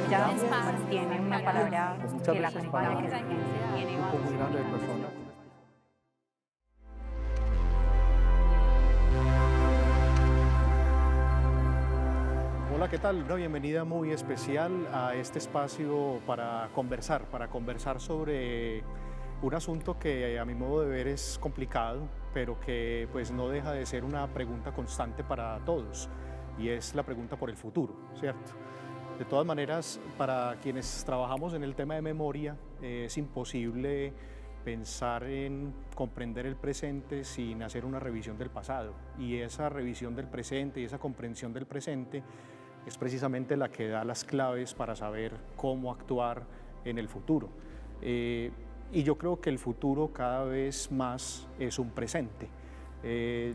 ella pues, tiene una palabra muchas que la veces acompaña, para que tiene un grupo muy grande de personas. Hola, ¿qué tal? Una bienvenida muy especial a este espacio para conversar sobre un asunto que a mi modo de ver es complicado, pero que pues no deja de ser una pregunta constante para todos, y es la pregunta por el futuro, ¿cierto? De todas maneras, para quienes trabajamos en el tema de memoria, es imposible pensar en comprender el presente sin hacer una revisión del pasado. Y esa revisión del presente y esa comprensión del presente es precisamente la que da las claves para saber cómo actuar en el futuro. Y yo creo que el futuro cada vez más es un presente.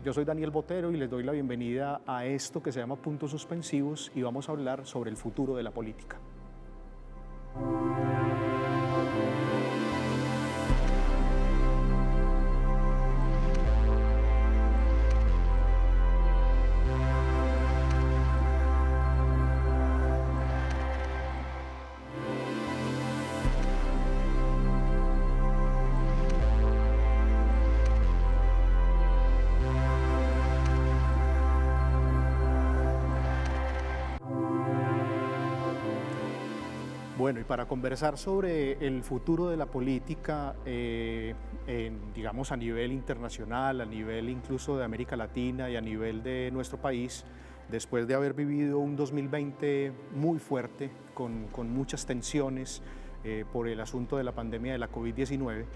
Yo soy Daniel Botero y les doy la bienvenida a esto que se llama Puntos Suspensivos, y vamos a hablar sobre el futuro de la política. Bueno, y para conversar sobre el futuro de la política, digamos a nivel internacional, a nivel incluso de América Latina y a nivel de nuestro país, después de haber vivido un 2020 muy fuerte, con muchas tensiones por el asunto de la pandemia de la COVID-19,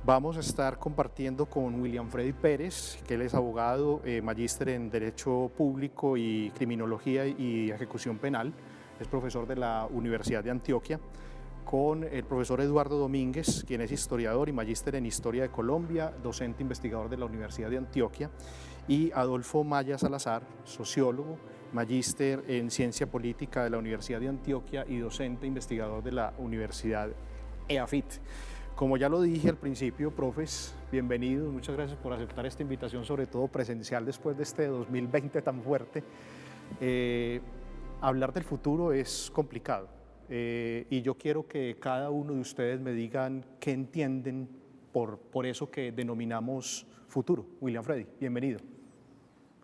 vamos a estar compartiendo con William Freddy Pérez, que él es abogado, magíster en Derecho Público y Criminología y Ejecución Penal. Es profesor de la Universidad de Antioquia, con el profesor Eduardo Domínguez, quien es historiador y magíster en Historia de Colombia, docente investigador de la Universidad de Antioquia, y Adolfo Maya Salazar, sociólogo, magíster en Ciencia Política de la Universidad de Antioquia y docente investigador de la Universidad EAFIT. Como ya lo dije al principio, profes, bienvenidos, muchas gracias por aceptar esta invitación, sobre todo presencial después de este 2020 tan fuerte. Hablar del futuro es complicado, y yo quiero que cada uno de ustedes me digan qué entienden por eso que denominamos futuro. William Freddy, bienvenido.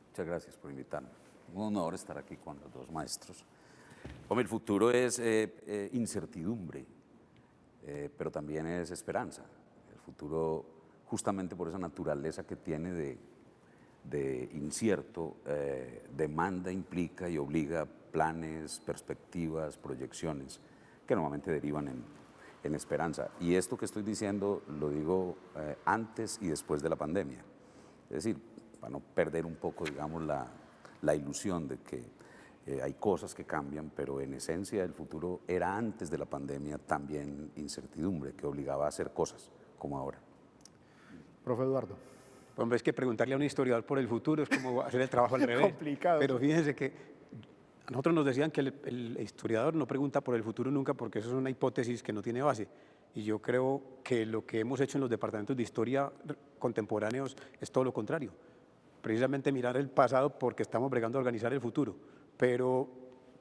Muchas gracias por invitarme. Un honor estar aquí con los dos maestros. Hombre, el futuro es incertidumbre, pero también es esperanza. El futuro, justamente por esa naturaleza que tiene de incierto, demanda, implica y obliga planes, perspectivas, proyecciones que normalmente derivan en esperanza. Y esto que estoy diciendo lo digo antes y después de la pandemia. Es decir, para no perder un poco, digamos, la ilusión de que hay cosas que cambian, pero en esencia el futuro era antes de la pandemia también incertidumbre que obligaba a hacer cosas como ahora. Profe Eduardo. Hombre, es que preguntarle a un historiador por el futuro es como hacer el trabajo al revés. Complicado. Pero fíjense que a nosotros nos decían que el historiador no pregunta por el futuro nunca, porque eso es una hipótesis que no tiene base. Y yo creo que lo que hemos hecho en los departamentos de historia contemporáneos es todo lo contrario. Precisamente mirar el pasado porque estamos bregando a organizar el futuro. Pero,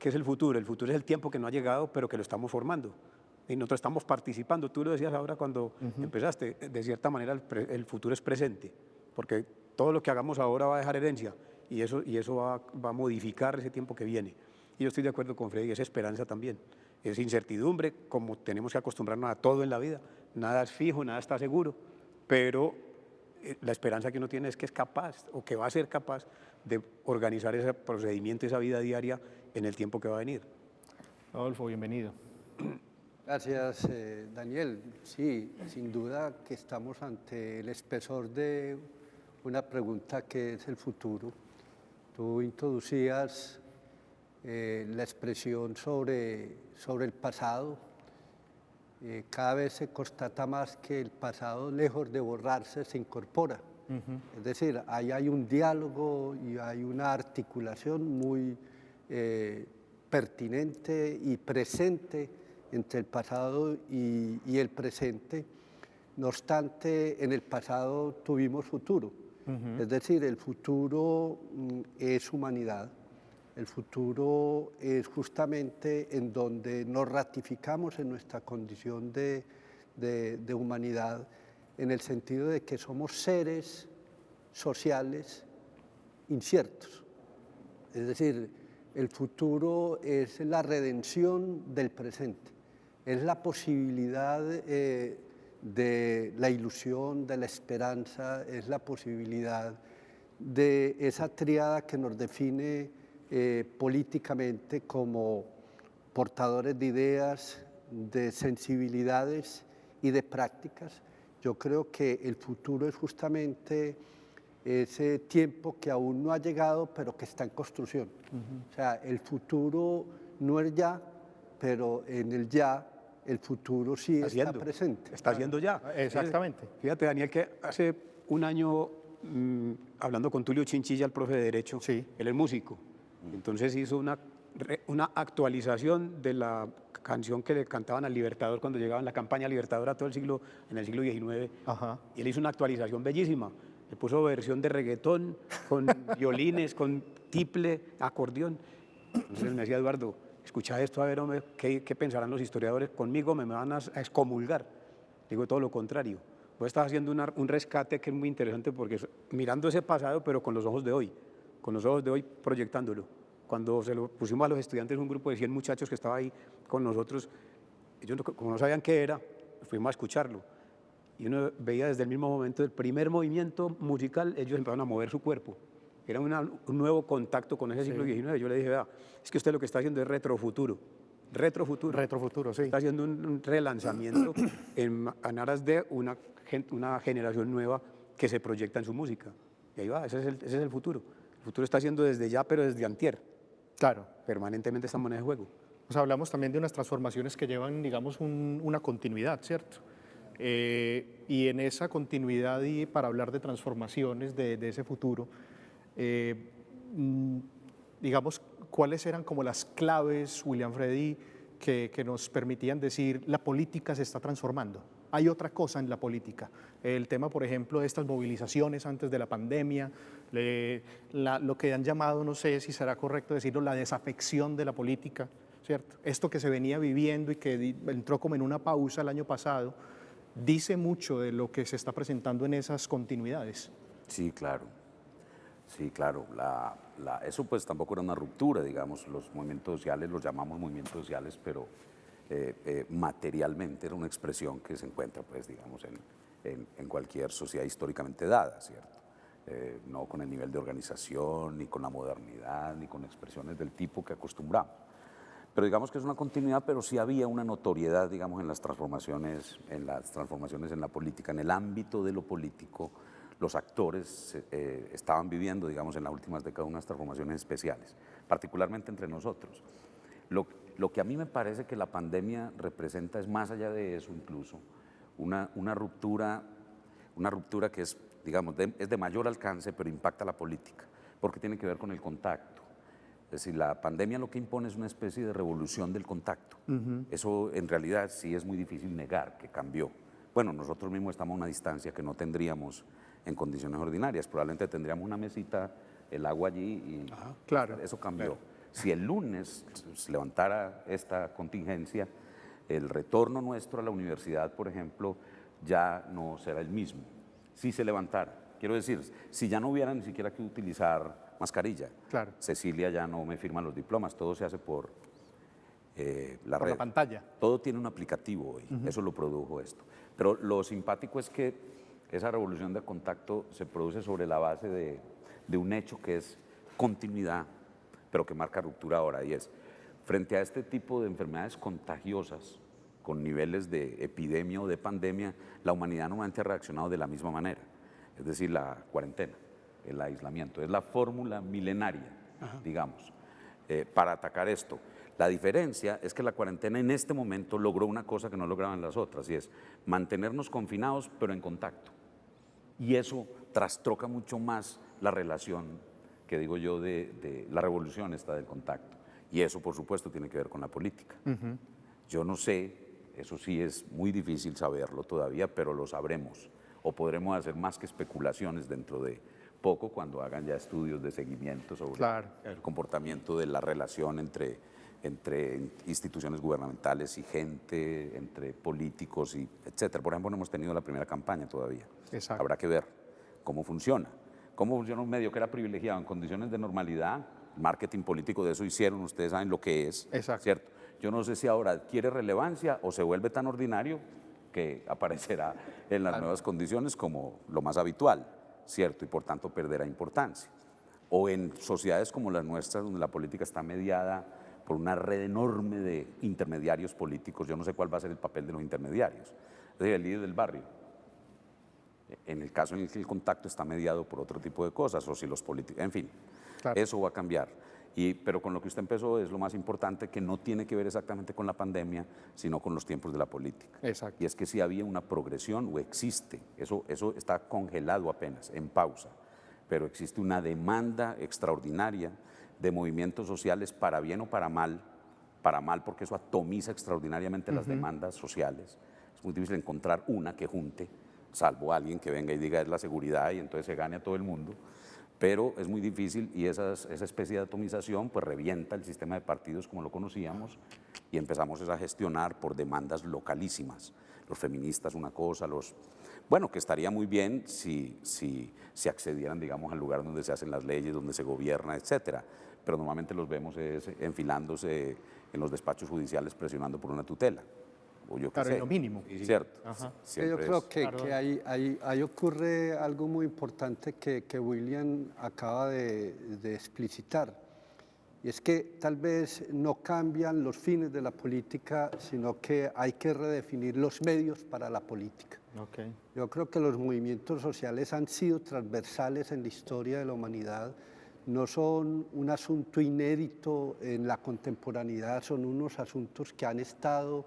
¿qué es el futuro? El futuro es el tiempo que no ha llegado, pero que lo estamos formando. Y nosotros estamos participando. Tú lo decías ahora cuando empezaste. De cierta manera, el futuro es presente, porque todo lo que hagamos ahora va a dejar herencia, y eso va a modificar ese tiempo que viene. Y yo estoy de acuerdo con Freddy, es esperanza también. Es incertidumbre, como tenemos que acostumbrarnos a todo en la vida. Nada es fijo, nada está seguro, pero la esperanza que uno tiene es que es capaz, o que va a ser capaz, de organizar ese procedimiento, esa vida diaria en el tiempo que va a venir. Adolfo, bienvenido. Gracias, Daniel. Sí, sin duda que estamos ante el espesor de una pregunta que es el futuro. Tú introducías la expresión sobre el pasado. Cada vez se constata más que el pasado, lejos de borrarse, se incorpora. Es decir, ahí hay un diálogo y hay una articulación muy pertinente y presente entre el pasado y el presente. No obstante, en el pasado tuvimos futuro. Es decir, el futuro es humanidad, El futuro es justamente en donde nos ratificamos en nuestra condición de humanidad, en el sentido de que somos seres sociales inciertos. Es decir, el futuro es la redención del presente, es la posibilidad de la ilusión, de la esperanza, es la posibilidad de esa tríada que nos define políticamente como portadores de ideas, de sensibilidades y de prácticas. Yo creo que el futuro es justamente ese tiempo que aún no ha llegado, pero que está en construcción. O sea, el futuro no es ya, pero en el ya, el futuro sí está presente. Está haciendo ya. Exactamente. Fíjate, Daniel, que hace un año, hablando con Tulio Chinchilla, el profe de Derecho, Sí. él es músico. Entonces hizo una actualización de la canción que le cantaban al Libertador cuando llegaba en la campaña libertadora todo el siglo, en el siglo XIX. Ajá. Y él hizo una actualización bellísima. Le puso versión de reggaetón, con violines, con tiple, acordeón. Entonces me decía Eduardo, escucha esto, a ver, hombre, ¿qué pensarán los historiadores? Conmigo me van a excomulgar. Digo todo lo contrario. Vos estás haciendo un rescate que es muy interesante porque mirando ese pasado, pero con los ojos de hoy, proyectándolo. Cuando se lo pusimos a los estudiantes, un grupo de 100 muchachos que estaba ahí con nosotros, ellos como no sabían qué era, fuimos a escucharlo. Y uno veía desde el mismo momento, el primer movimiento musical, ellos empezaron a mover su cuerpo. Era un nuevo contacto con ese siglo XIX. Yo le dije, vea, es que usted lo que está haciendo es retrofuturo. Retrofuturo. Retrofuturo, sí. Está haciendo un relanzamiento en aras de una generación nueva que se proyecta en su música. Y ahí va, ese es el futuro. El futuro está haciendo desde ya, pero desde antier. Claro. Permanentemente estamos en ese juego. Pues hablamos también de unas transformaciones que llevan, digamos, una continuidad, ¿cierto? Y en esa continuidad y para hablar de transformaciones de ese futuro, digamos, ¿cuáles eran como las claves, William Freddy, que nos permitían decir la política se está transformando? Hay otra cosa en la política. El tema, por ejemplo, de estas movilizaciones antes de la pandemia, lo que han llamado, no sé si será correcto decirlo, la desafección de la política, ¿cierto? Esto que se venía viviendo y que entró como en una pausa el año pasado, dice mucho de lo que se está presentando en esas continuidades. Sí, claro. Sí, claro. Eso pues tampoco era una ruptura, digamos, los movimientos sociales los llamamos movimientos sociales, pero materialmente era una expresión que se encuentra, pues, digamos, en cualquier sociedad históricamente dada, ¿cierto? No con el nivel de organización, ni con la modernidad, ni con expresiones del tipo que acostumbramos. Pero digamos que es una continuidad, pero sí había una notoriedad, digamos, en las transformaciones en la política, en el ámbito de lo político. Los actores estaban viviendo, digamos, en las últimas décadas unas transformaciones especiales, particularmente entre nosotros. Lo que a mí me parece que la pandemia representa es más allá de eso incluso, una ruptura que es, digamos, es de mayor alcance, pero impacta la política, porque tiene que ver con el contacto. Es decir, la pandemia lo que impone es una especie de revolución del contacto. Eso en realidad sí es muy difícil negar que cambió. Bueno, nosotros mismos estamos a una distancia que no tendríamos en condiciones ordinarias. Probablemente tendríamos una mesita, el agua allí y claro, eso cambió. Claro. Si el lunes se levantara esta contingencia, el retorno nuestro a la universidad, por ejemplo, ya no será el mismo. Si se levantara, quiero decir, si ya no hubiera ni siquiera que utilizar mascarilla. Claro. Cecilia ya no me firma los diplomas, todo se hace por la por red. la pantalla. Todo tiene un aplicativo hoy, eso lo produjo esto. Pero lo simpático es que esa revolución de contacto se produce sobre la base de un hecho que es continuidad, pero que marca ruptura ahora, y es, frente a este tipo de enfermedades contagiosas, con niveles de epidemia o de pandemia, la humanidad normalmente ha reaccionado de la misma manera, es decir, la cuarentena, el aislamiento, es la fórmula milenaria, digamos, para atacar esto. La diferencia es que la cuarentena en este momento logró una cosa que no lograban las otras, y es mantenernos confinados, pero en contacto. Y eso trastroca mucho más la relación, que digo yo, de la revolución esta del contacto. Y eso, por supuesto, tiene que ver con la política. Yo no sé, eso sí es muy difícil saberlo todavía, pero lo sabremos. O podremos hacer más que especulaciones dentro de poco cuando hagan ya estudios de seguimiento sobre Claro. el comportamiento de la relación entre instituciones gubernamentales y gente, entre políticos, y etcétera. Por ejemplo, no hemos tenido la primera campaña todavía. Exacto. Habrá que ver cómo funciona. Cómo funciona un medio que era privilegiado en condiciones de normalidad. Marketing político de eso hicieron, ustedes saben lo que es. Exacto. ¿Cierto? Yo no sé si ahora adquiere relevancia o se vuelve tan ordinario que aparecerá en las nuevas condiciones como lo más habitual, ¿cierto? Y por tanto perderá importancia. O en sociedades como las nuestras, donde la política está mediada por una red enorme de intermediarios políticos. Yo no sé cuál va a ser el papel de los intermediarios. Es decir, el líder del barrio. En el caso en el que el contacto está mediado por otro tipo de cosas, o si los políticos, en fin, Claro. eso va a cambiar. Pero con lo que usted empezó es lo más importante, que no tiene que ver exactamente con la pandemia, sino con los tiempos de la política. Exacto. Y es que si había una progresión, o existe, eso está congelado apenas, en pausa, pero existe una demanda extraordinaria de movimientos sociales para bien o para mal porque eso atomiza extraordinariamente las demandas sociales. Es muy difícil encontrar una que junte, salvo alguien que venga y diga es la seguridad y entonces se gane a todo el mundo, pero es muy difícil, y esa especie de atomización pues revienta el sistema de partidos como lo conocíamos, y empezamos a gestionar por demandas localísimas. Los feministas una cosa, bueno, que estaría muy bien si accedieran, digamos, al lugar donde se hacen las leyes, donde se gobierna, etcétera, pero normalmente los vemos enfilándose en los despachos judiciales presionando por una tutela. O yo qué Claro, sé. en lo mínimo. ¿Cierto? Yo Siempre creo es- que ahí ocurre algo muy importante que William acaba de explicitar, y es que tal vez no cambian los fines de la política, sino que hay que redefinir los medios para la política. Okay. Yo creo que los movimientos sociales han sido transversales en la historia de la humanidad, no son un asunto inédito en la contemporaneidad, son unos asuntos que han estado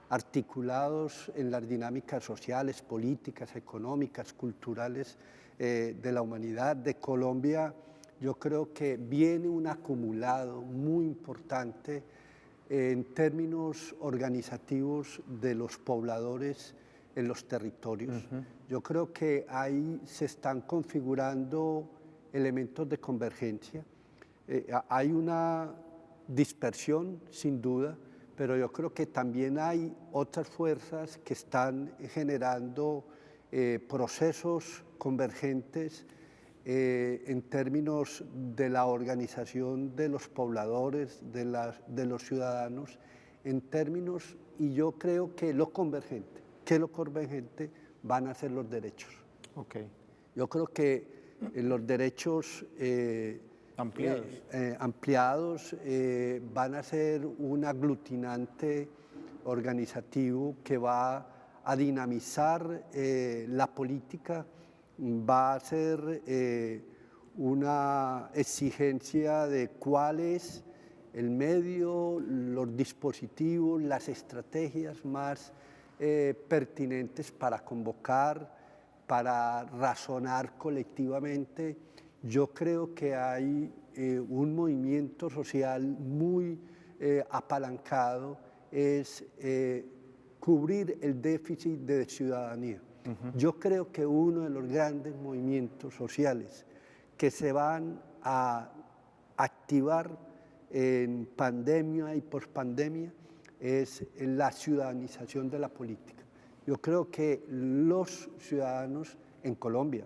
articulados en las dinámicas sociales, políticas, económicas, culturales de la humanidad. De Colombia, yo creo que viene un acumulado muy importante en términos organizativos de los pobladores en los territorios. Yo creo que ahí se están configurando elementos de convergencia. Hay una dispersión, sin duda, pero yo creo que también hay otras fuerzas que están generando procesos convergentes en términos de la organización de los pobladores, de los ciudadanos, en términos, y yo creo que lo convergente van a ser los derechos. Okay. Yo creo que los derechos ampliados van a ser un aglutinante organizativo que va a dinamizar la política, va a ser una exigencia de cuál es el medio, los dispositivos, las estrategias más pertinentes para convocar, para razonar colectivamente. Yo creo que hay un movimiento social muy apalancado, es cubrir el déficit de ciudadanía. Yo creo que uno de los grandes movimientos sociales que se van a activar en pandemia y pospandemia es la ciudadanización de la política. Yo creo que los ciudadanos en Colombia,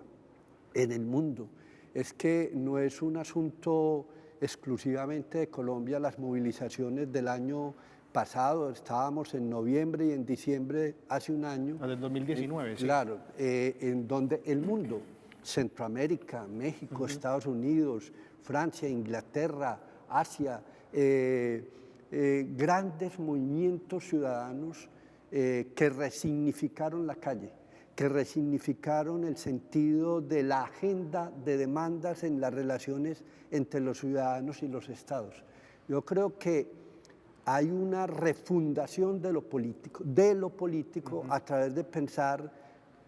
en el mundo, es que no es un asunto exclusivamente de Colombia. Las movilizaciones del año pasado, estábamos en noviembre y en diciembre hace un año. Del 2019, sí. Claro, en donde el mundo, Centroamérica, México, Estados Unidos, Francia, Inglaterra, Asia, grandes movimientos ciudadanos que resignificaron la calle, que resignificaron el sentido de la agenda de demandas en las relaciones entre los ciudadanos y los estados. Yo creo que hay una refundación de lo político a través de pensar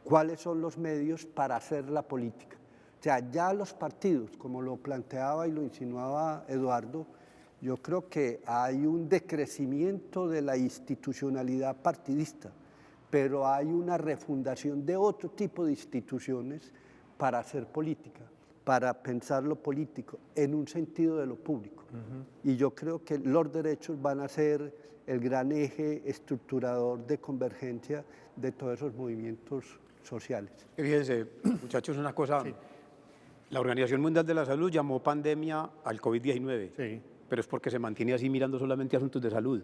cuáles son los medios para hacer la política. O sea, ya los partidos, como lo planteaba y lo insinuaba Eduardo, yo creo que hay un decrecimiento de la institucionalidad partidista, pero hay una refundación de otro tipo de instituciones para hacer política. para pensar lo político en un sentido de lo público. Y yo creo que los derechos van a ser el gran eje estructurador de convergencia de todos esos movimientos sociales. Fíjense, muchachos, una cosa. La Organización Mundial de la Salud llamó pandemia al COVID-19, Sí. pero es porque se mantiene así mirando solamente asuntos de salud.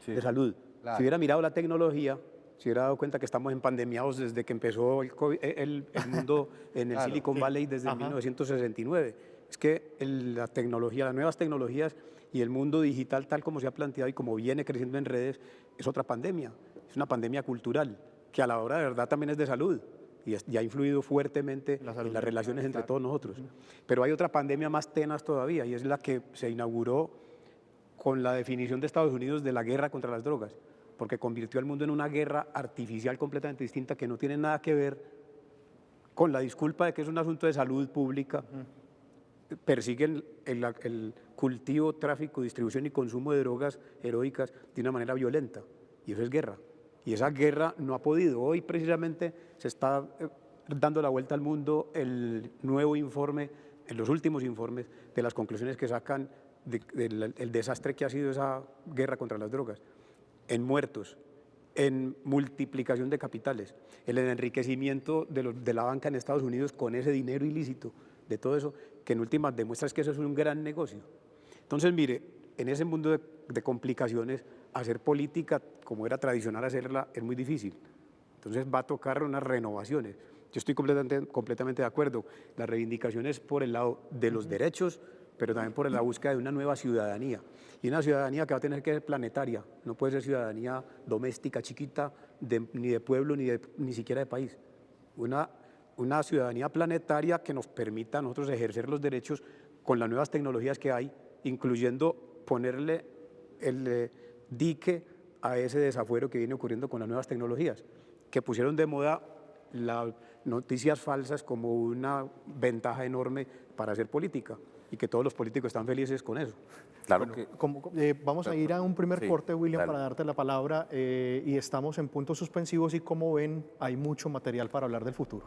De salud. Claro. Si hubiera mirado la tecnología, se hubiera dado cuenta que estamos empandemiados desde que empezó el mundo en el Claro, Silicon Valley desde 1969. Es que la tecnología, las nuevas tecnologías y el mundo digital tal como se ha planteado y como viene creciendo en redes, es otra pandemia. Es una pandemia cultural que a la hora de verdad también es de salud y ha influido fuertemente en las relaciones entre todos nosotros. Pero hay otra pandemia más tenaz todavía y es la que se inauguró con la definición de Estados Unidos de la guerra contra las drogas, porque convirtió al mundo en una guerra artificial completamente distinta que no tiene nada que ver con la disculpa de que es un asunto de salud pública. Persiguen el cultivo, tráfico, distribución y consumo de drogas heroicas de una manera violenta, y eso es guerra. Y esa guerra no ha podido. Hoy precisamente se está dando la vuelta al mundo el nuevo informe, en los últimos informes, de las conclusiones que sacan del desastre que ha sido esa guerra contra las drogas, en muertos, en multiplicación de capitales, en el enriquecimiento de la banca en Estados Unidos con ese dinero ilícito, de todo eso, que en últimas demuestra que eso es un gran negocio. Entonces, mire, en ese mundo de complicaciones, hacer política como era tradicional hacerla es muy difícil. Entonces va a tocar unas renovaciones. Yo estoy completamente de acuerdo. Las reivindicaciones por el lado de los derechos, pero también por la búsqueda de una nueva ciudadanía. Y una ciudadanía que va a tener que ser planetaria. No puede ser ciudadanía doméstica, chiquita, ni de pueblo, ni siquiera de país. Una ciudadanía planetaria que nos permita a nosotros ejercer los derechos con las nuevas tecnologías que hay, incluyendo ponerle el dique a ese desafuero que viene ocurriendo con las nuevas tecnologías, que pusieron de moda las noticias falsas como una ventaja enorme para hacer política y que todos los políticos están felices con eso. Claro Bueno, que vamos a ir a un primer Sí, corte, William, dale. para darte la palabra y estamos en puntos suspensivos y como ven hay mucho material para hablar del futuro.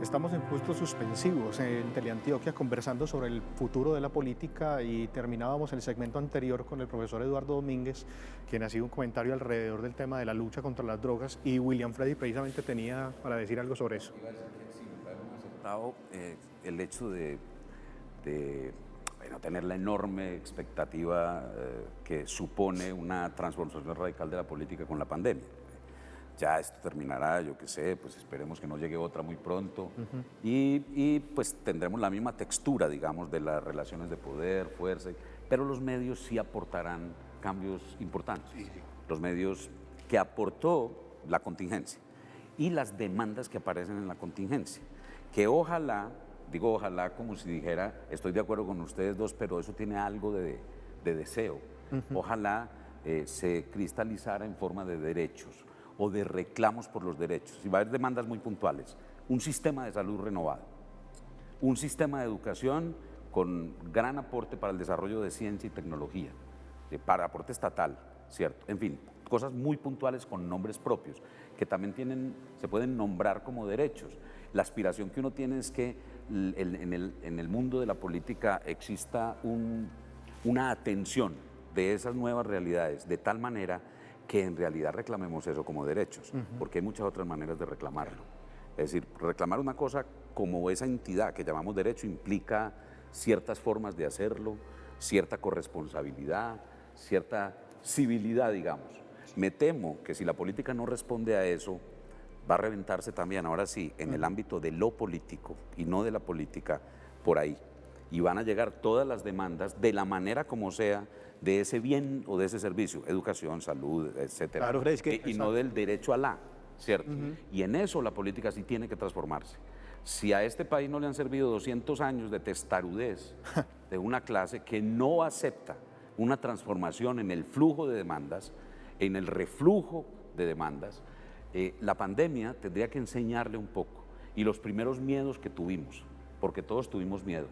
Estamos en puntos suspensivos en Teleantioquia conversando sobre el futuro de la política y terminábamos el segmento anterior con el profesor Eduardo Domínguez, quien hacía un comentario alrededor del tema de la lucha contra las drogas y William Freddy precisamente tenía para decir algo sobre eso. El hecho de tener la enorme expectativa que supone una transformación radical de la política con la pandemia. Ya esto terminará, yo qué sé, pues esperemos que no llegue otra muy pronto y pues tendremos la misma textura, digamos, de las relaciones de poder, fuerza, pero los medios sí aportarán cambios importantes. Los medios que aportó la contingencia y las demandas que aparecen en la contingencia, que ojalá, digo ojalá como si dijera, estoy de acuerdo con ustedes dos, pero eso tiene algo de deseo, ojalá se cristalizara en forma de derechos o de reclamos por los derechos. Y va a haber demandas muy puntuales. Un sistema de salud renovado, un sistema de educación con gran aporte para el desarrollo de ciencia y tecnología, para aporte estatal, ¿cierto? En fin, cosas muy puntuales con nombres propios, que también se pueden nombrar como derechos. La aspiración que uno tiene es que en el mundo de la política exista una atención de esas nuevas realidades, de tal manera que en realidad reclamemos eso como derechos, porque hay muchas otras maneras de reclamarlo. Es decir, reclamar una cosa como esa entidad que llamamos derecho implica ciertas formas de hacerlo, cierta corresponsabilidad, cierta civilidad, digamos. Me temo que si la política no responde a eso, va a reventarse también, ahora sí, en el ámbito de lo político y no de la política por ahí. Y van a llegar todas las demandas de la manera como sea de ese bien o de ese servicio, educación, salud, etcétera. Claro, Fred, es que- y no del derecho a la, ¿cierto? Y en eso la política sí tiene que transformarse. Si a este país no le han servido 200 años de testarudez de una clase que no acepta una transformación en el flujo de demandas, en el reflujo de demandas, la pandemia tendría que enseñarle un poco. Y los primeros miedos que tuvimos, porque todos tuvimos miedo,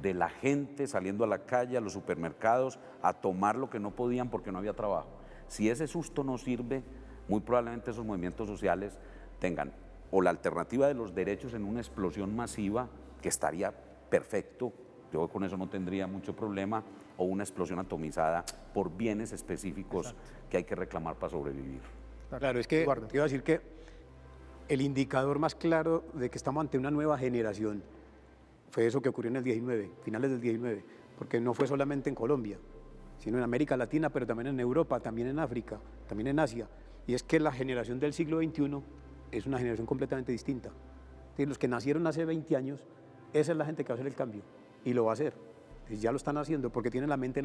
de la gente saliendo a la calle, a los supermercados, a tomar lo que no podían porque no había trabajo. Si ese susto no sirve, muy probablemente esos movimientos sociales tengan o la alternativa de los derechos en una explosión masiva, que estaría perfecto, yo con eso no tendría mucho problema, o una explosión atomizada por bienes específicos que hay que reclamar para sobrevivir. Claro, es que Eduardo. te iba a decir que el indicador más claro de que estamos ante una nueva generación fue eso que ocurrió en el 19, finales del 19, porque no fue solamente en Colombia, sino en América Latina, pero también en Europa, también en África, también en Asia. Y es que la generación del siglo XXI es una generación completamente distinta. Es los que nacieron hace 20 años, esa es la gente que va a hacer el cambio, y lo va a hacer. Y ya lo están haciendo, porque tienen la mente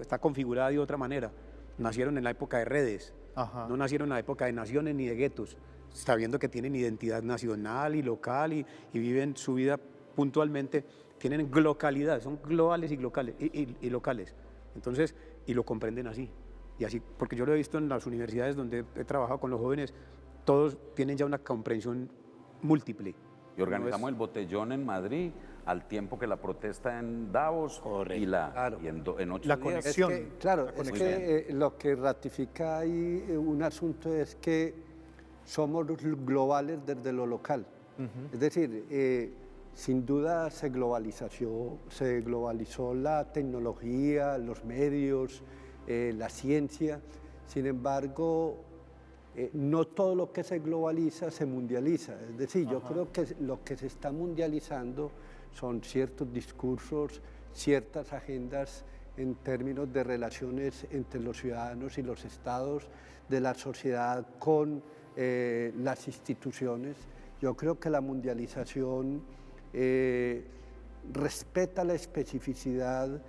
está configurada de otra manera. Nacieron en la época de redes, Ajá. no nacieron en la época de naciones ni de guetos, sabiendo que tienen identidad nacional y local y viven su vida puntualmente, tienen localidad, son globales y locales. Entonces, y lo comprenden así. Y así, porque yo lo he visto en las universidades donde he trabajado con los jóvenes, todos tienen ya una comprensión múltiple. Y organizamos el botellón en Madrid al tiempo que la protesta en Davos y, Claro. y en 8 La días. conexión. Claro, La es conexión. que lo que ratifica ahí un asunto es que somos globales desde lo local. Es decir, sin duda se globalizó la tecnología, los medios, la ciencia. Sin embargo, no todo lo que se globaliza se mundializa. Es decir, yo creo que lo que se está mundializando son ciertos discursos, ciertas agendas en términos de relaciones entre los ciudadanos y los estados, de la sociedad con las instituciones. Yo creo que la mundialización respeta la especificidad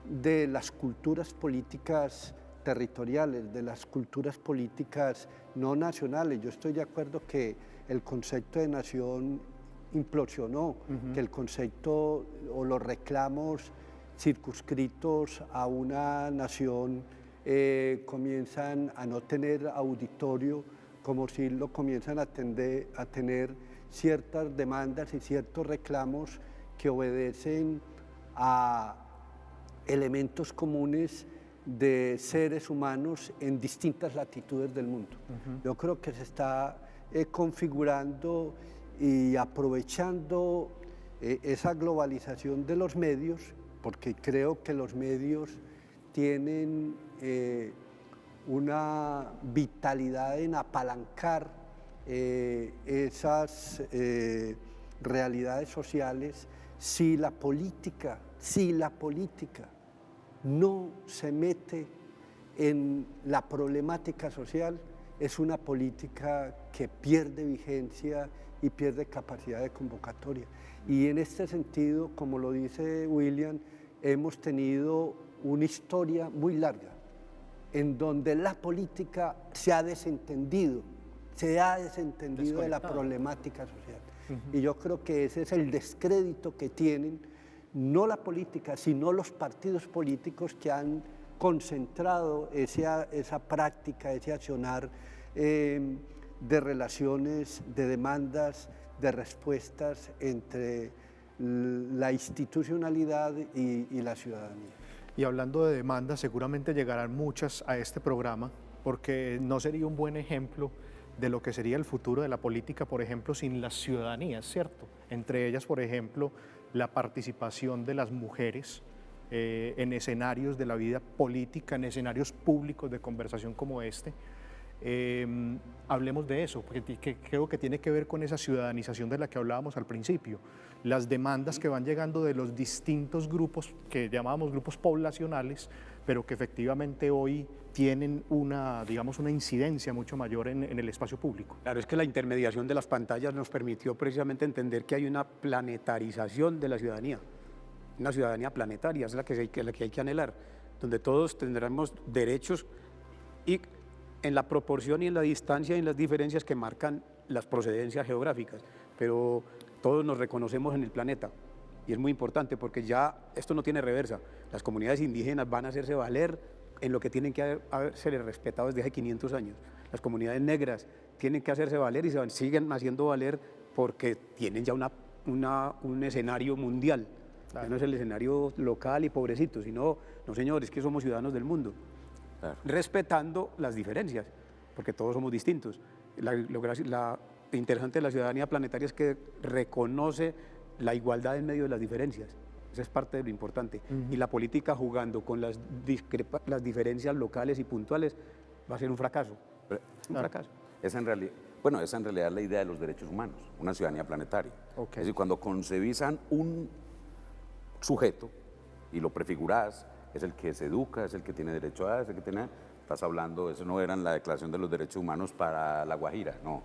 de las culturas políticas territoriales, de las culturas políticas no nacionales. Yo estoy de acuerdo que el concepto de nación implosionó, que el concepto o los reclamos circunscritos a una nación comienzan a no tener auditorio, como si lo comienzan a tener ciertas demandas y ciertos reclamos que obedecen a elementos comunes de seres humanos en distintas latitudes del mundo. Yo creo que se está configurando y aprovechando esa globalización de los medios, porque creo que los medios tienen una vitalidad en apalancar esas realidades sociales si la política no se mete en la problemática social, es una política que pierde vigencia y pierde capacidad de convocatoria. Y en este sentido, como lo dice William, hemos tenido una historia muy larga en donde la política se ha desentendido de la problemática social. Y yo creo que ese es el descrédito que tienen no la política, sino los partidos políticos que han concentrado esa práctica, ese accionar de relaciones, de demandas, de respuestas entre la institucionalidad y la ciudadanía. Y hablando de demandas, seguramente llegarán muchas a este programa, porque no sería un buen ejemplo de lo que sería el futuro de la política, por ejemplo, sin las ciudadanías, ¿cierto? Entre ellas, por ejemplo, la participación de las mujeres en escenarios de la vida política, en escenarios públicos de conversación como este. hablemos de eso, porque creo que tiene que ver con esa ciudadanización de la que hablábamos al principio. Las demandas que van llegando de los distintos grupos que llamábamos grupos poblacionales, pero que efectivamente hoy tienen digamos, una incidencia mucho mayor en el espacio público. Claro, es que la intermediación de las pantallas nos permitió precisamente entender que hay una planetarización de la ciudadanía, una ciudadanía planetaria, es la que hay que anhelar, donde todos tendremos derechos y en la proporción y en la distancia y en las diferencias que marcan las procedencias geográficas, pero todos nos reconocemos en el planeta. Y es muy importante porque ya esto no tiene reversa. Las comunidades indígenas van a hacerse valer en lo que tienen que hacerse respetado desde hace 500 años. Las comunidades negras tienen que hacerse valer y siguen haciendo valer porque tienen ya un escenario mundial. Claro. Ya no es el escenario local y pobrecito, sino, no señores, que somos ciudadanos del mundo. Claro. Respetando las diferencias, porque todos somos distintos. Lo interesante de la ciudadanía planetaria es que reconoce la igualdad en medio de las diferencias. Esa es parte de lo importante. Y la política jugando con las diferencias locales y puntuales va a ser un fracaso. Un fracaso. Es en realidad la idea de los derechos humanos, una ciudadanía planetaria. Okay. Es decir, cuando concebizan un sujeto y lo prefigurás, es el que se educa, es el que tiene derecho a, es el que tiene... Estás hablando, eso no era en la Declaración de los Derechos Humanos para La Guajira, no.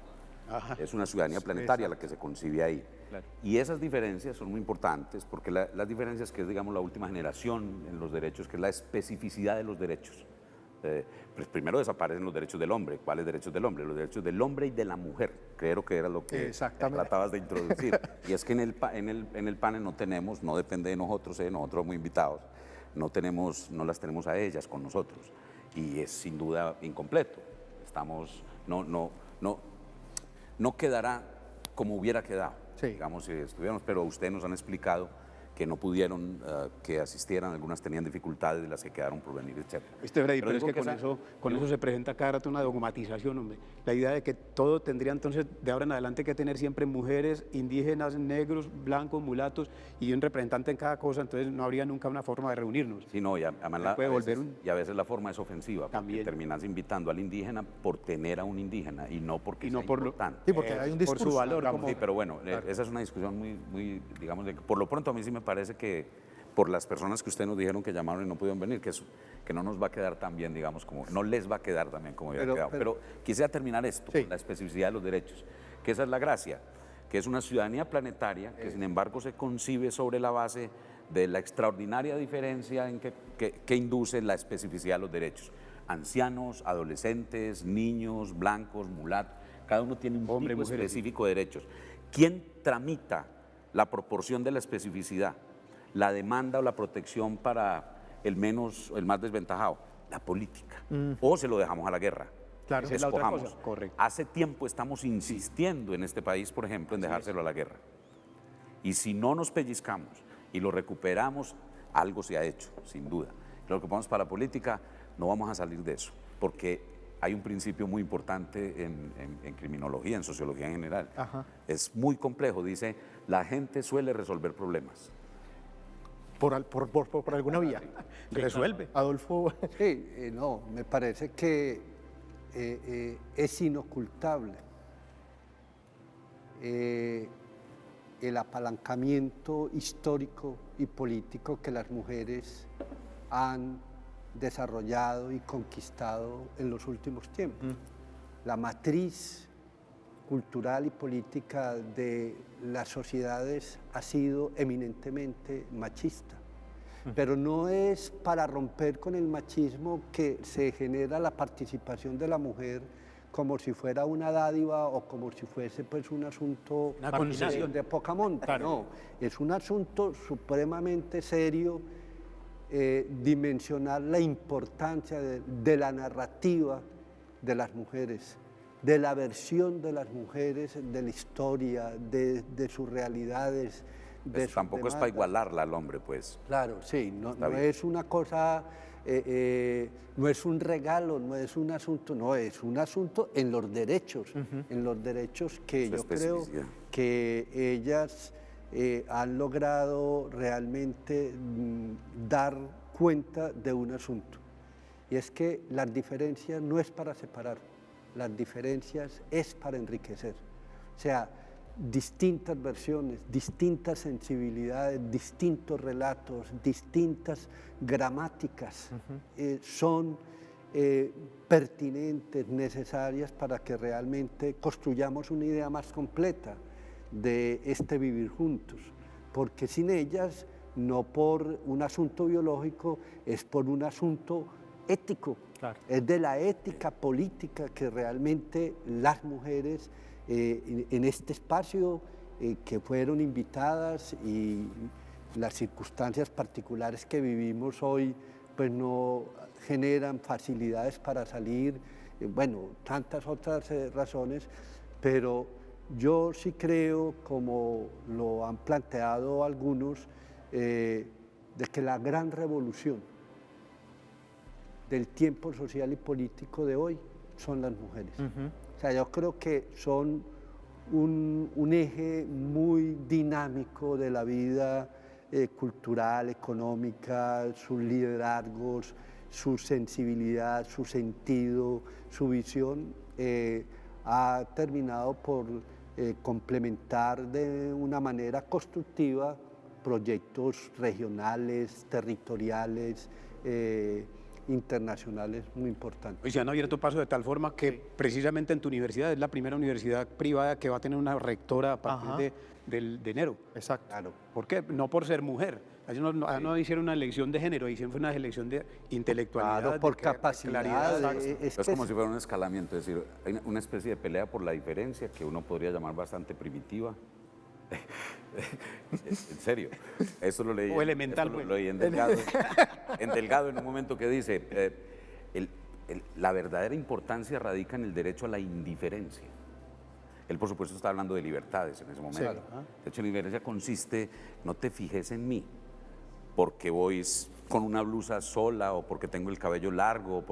Ajá. Es una ciudadanía planetaria la que se concibe ahí. Claro. Y esas diferencias son muy importantes porque las diferencias que es, digamos, la última generación en los derechos, que es la especificidad de los derechos. Pues primero desaparecen los derechos del hombre. ¿Cuáles derechos del hombre? Los derechos del hombre y de la mujer. Creo que era lo que tratabas de introducir. Y es que en el panel no tenemos, no depende de nosotros, nosotros muy invitados, no las tenemos a ellas con nosotros. Y es sin duda incompleto. No quedará como hubiera quedado, sí, digamos, si estuviéramos, pero ustedes nos han explicado que no pudieron, que asistieran, algunas tenían dificultades, las que quedaron por venir, etc. Freddy, pero es que con eso se presenta cada rato una dogmatización, hombre. La idea de que todo tendría entonces, de ahora en adelante, que tener siempre mujeres, indígenas, negros, blancos, mulatos, y un representante en cada cosa, entonces no habría nunca una forma de reunirnos. Sí, no, y además a veces la forma es ofensiva, porque terminas invitando al indígena por tener a un indígena, y no porque sea importante. Sí, porque hay un discurso. Por su valor. Sí, pero bueno, claro, esa es una discusión muy digamos, por lo pronto a mí sí me parece que por las personas que ustedes nos dijeron que llamaron y no pudieron venir, que no nos va a quedar tan bien, digamos, como no les va a quedar tan bien como hubiera quedado. Pero quisiera terminar esto, sí, con la especificidad de los derechos, que esa es la gracia, que es una ciudadanía planetaria, que sin embargo se concibe sobre la base de la extraordinaria diferencia en que induce la especificidad de los derechos. Ancianos, adolescentes, niños, blancos, mulatos, cada uno tiene un tipo específico de derechos. ¿Quién tramita la proporción de la especificidad, la demanda o la protección para el más desventajado? La política. O se lo dejamos a la guerra. Claro, esa es la otra cosa. Correcto. Hace tiempo estamos insistiendo en este país, por ejemplo, en dejárselo a la guerra. Y si no nos pellizcamos y lo recuperamos, algo se ha hecho, sin duda. Lo que vamos para la política, no vamos a salir de eso, porque hay un principio muy importante en criminología, en sociología en general. Ajá. Es muy complejo, dice, la gente suele resolver problemas. Por alguna vía. Resuelve. Adolfo. Sí, no, me parece que es inocultable el apalancamiento histórico y político que las mujeres han desarrollado y conquistado en los últimos tiempos. La matriz cultural y política de las sociedades ha sido eminentemente machista, pero no es para romper con el machismo que se genera la participación de la mujer como si fuera una dádiva o como si fuese pues un asunto de poca monta. Claro. No, es un asunto supremamente serio. Dimensionar la importancia de la narrativa de las mujeres, de la versión de las mujeres, de la historia, de sus realidades. Pues tampoco es para igualarla al hombre, pues. Claro, sí, no es una cosa, no es un regalo, no es un asunto, no, es un asunto en los derechos, en los derechos que yo creo que ellas han logrado realmente dar cuenta de un asunto. Y es que las diferencias no es para separar, las diferencias es para enriquecer. O sea, distintas versiones, distintas sensibilidades, distintos relatos, distintas gramáticas son pertinentes, necesarias para que realmente construyamos una idea más completa de este vivir juntos, porque sin ellas, no por un asunto biológico, es por un asunto ético. Claro. Es de la ética política que realmente las mujeres en este espacio que fueron invitadas y las circunstancias particulares que vivimos hoy, pues no generan facilidades para salir, bueno, tantas otras razones, pero yo sí creo, como lo han planteado algunos, de que la gran revolución del tiempo social y político de hoy son las mujeres. O sea, yo creo que son un eje muy dinámico de la vida cultural, económica, sus liderazgos, su sensibilidad, su sentido, su visión, ha terminado por complementar de una manera constructiva proyectos regionales, territoriales, internacionales muy importantes. Y se han abierto pasos de tal forma que precisamente en tu universidad es la primera universidad privada que va a tener una rectora a partir de enero. Exacto. Claro. ¿Por qué? No por ser mujer. Ellos no hicieron una elección de género, hicieron una elección de intelectualidad. Claro, por de capacidad. claridad. Es como si fuera un escalamiento, es decir, hay una especie de pelea por la diferencia que uno podría llamar bastante primitiva. En serio, eso lo leí. O elemental, eso pues. lo leí en Delgado. En Delgado, en un momento que dice, la verdadera importancia radica en el derecho a la indiferencia. Él, por supuesto, está hablando de libertades en ese momento. Claro. De hecho, la indiferencia consiste, no te fijes en mí, porque voy con una blusa sola o porque tengo el cabello largo,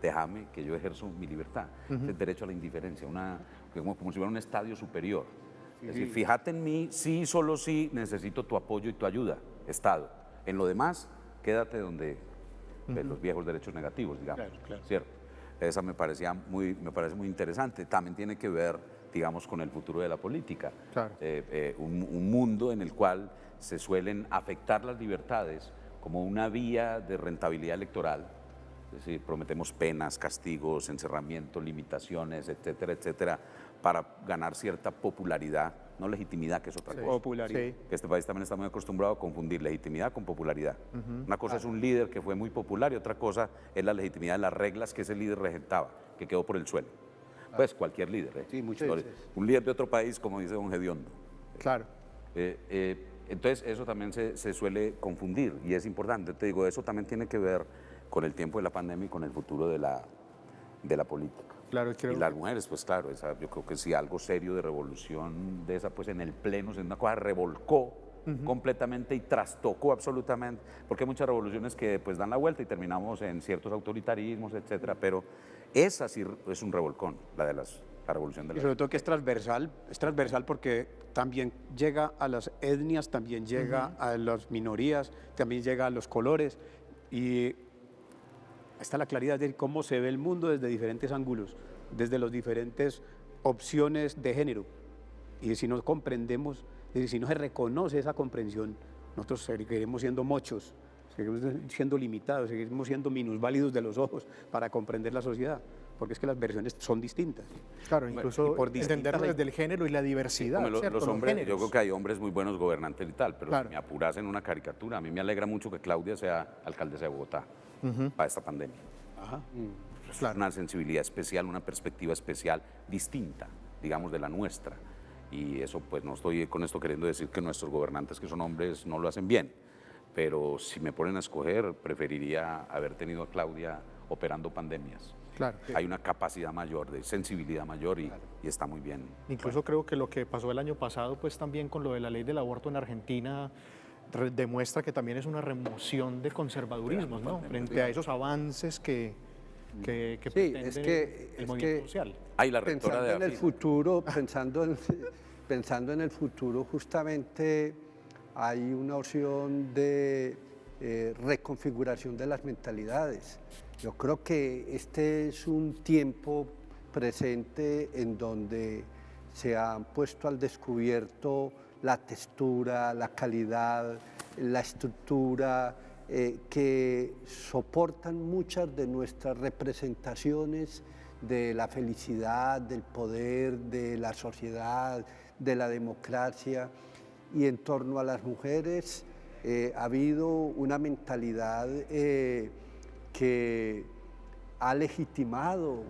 déjame que yo ejerzo mi libertad. Es el derecho a la indiferencia, como si fuera un estadio superior. Es decir, fíjate en mí, sí, solo sí, necesito tu apoyo y tu ayuda, Estado. En lo demás, quédate donde los viejos derechos negativos, digamos. Claro. ¿Cierto? Esa me parece muy interesante. También tiene que ver, digamos, con el futuro de la política. Claro. Un mundo en el cual se suelen afectar las libertades como una vía de rentabilidad electoral. Es decir, prometemos penas, castigos, encerramiento, limitaciones, etcétera, etcétera, para ganar cierta popularidad, no legitimidad, que es otra cosa. Popularidad. Sí. Que este país también está muy acostumbrado a confundir legitimidad con popularidad. Una cosa es un líder que fue muy popular y otra cosa es la legitimidad de las reglas que ese líder regentaba, que quedó por el suelo. Pues cualquier líder. Sí, muchas veces. Un líder de otro país, como dice don Gediondo. Claro. Entonces, eso también se suele confundir y es importante. Te digo, eso también tiene que ver con el tiempo de la pandemia y con el futuro de la política. Claro, creo. Y las mujeres, pues claro, yo creo que sí, algo serio de revolución de esa, pues en el pleno, una cosa revolcó completamente y trastocó absolutamente, porque hay muchas revoluciones que pues dan la vuelta y terminamos en ciertos autoritarismos, etcétera, pero esa sí es un revolcón, la revolución de Y la... sobre todo que es transversal porque también llega a las etnias, también llega a las minorías, también llega a los colores y está la claridad de cómo se ve el mundo desde diferentes ángulos, desde las diferentes opciones de género. Y si no comprendemos, es decir, si no se reconoce esa comprensión, nosotros seguiremos siendo mochos, seguimos siendo limitados, seguimos siendo minusválidos de los ojos para comprender la sociedad, porque es que las versiones son distintas. Claro, incluso y por distintas entenderlo hay- desde el género y la diversidad. Como ¿cierto? los hombres, yo géneros. creo que hay hombres muy buenos gobernantes y tal, pero Claro. si me apuras en una caricatura, a mí me alegra mucho que Claudia sea alcaldesa de Bogotá para esta pandemia. Ajá. Es Claro. una sensibilidad especial, una perspectiva especial, distinta, digamos, de la nuestra. Y eso, pues no estoy con esto queriendo decir que nuestros gobernantes, que son hombres, no lo hacen bien. Pero si me ponen a escoger, preferiría haber tenido a Claudia operando pandemias. Claro. Hay una capacidad mayor, de sensibilidad mayor y está muy bien. Incluso creo que lo que pasó el año pasado, pues también con lo de la ley del aborto en Argentina, demuestra que también es una remoción de conservadurismos, ¿no? Frente a esos avances que Sí, pretende el movimiento que social. Ay, la rectora pensando de en el AFID. futuro, pensando en el futuro, justamente hay una opción de reconfiguración de las mentalidades. Yo creo que este es un tiempo presente en donde se han puesto al descubierto la textura, la calidad, la estructura, que soportan muchas de nuestras representaciones de la felicidad, del poder, de la sociedad, de la democracia. Y en torno a las mujeres ha habido una mentalidad que ha legitimado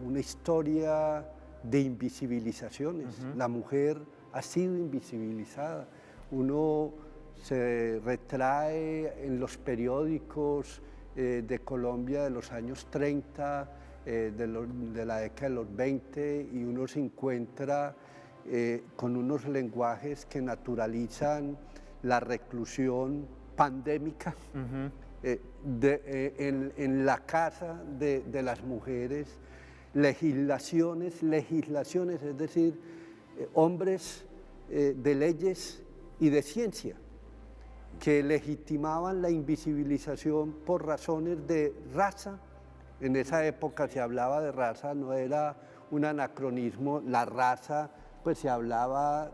una historia de invisibilizaciones. La mujer ha sido invisibilizada. Uno se retrae en los periódicos de Colombia de los años 30, de la década de los 20, y uno se encuentra con unos lenguajes que naturalizan la reclusión pandémica en la casa de las mujeres, legislaciones, es decir, hombres de leyes y de ciencia que legitimaban la invisibilización por razones de raza. En esa época se hablaba de raza, no era un anacronismo, la raza, pues se hablaba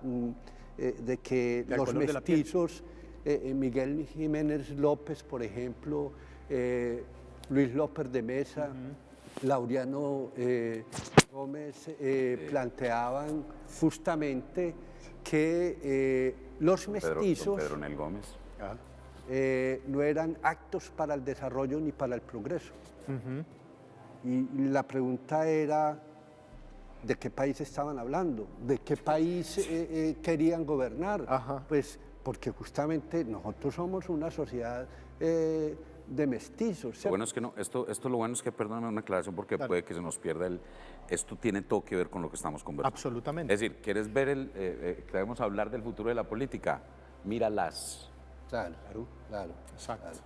de que los mestizos, Miguel Jiménez López, por ejemplo, Luis López de Mesa, Laureano Gómez, planteaban justamente que los mestizos Pedro Nel Gómez. no eran actos para el desarrollo ni para el progreso. Y la pregunta era, ¿de qué país estaban hablando? ¿De qué país querían gobernar? Pues porque justamente nosotros somos una sociedad de mestizos. ¿Cierto? Lo bueno es que no, esto lo bueno es que, perdóname una aclaración porque puede que se nos pierda esto tiene todo que ver con lo que estamos conversando. Absolutamente. Es decir, ¿quieres ver queremos hablar del futuro de la política? Míralas. Claro. Exacto. Claro.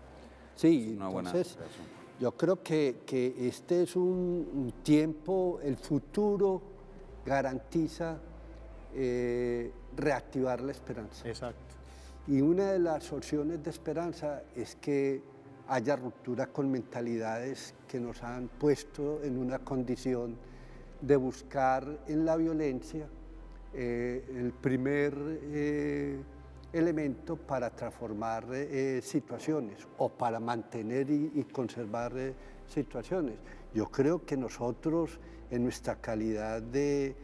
Sí, Una buena entonces aclaración. yo creo que este es un tiempo, el futuro garantiza reactivar la esperanza. Exacto. Y una de las opciones de esperanza es que haya ruptura con mentalidades que nos han puesto en una condición de buscar en la violencia el primer elemento para transformar situaciones o para mantener y conservar situaciones. Yo creo que nosotros, en nuestra calidad de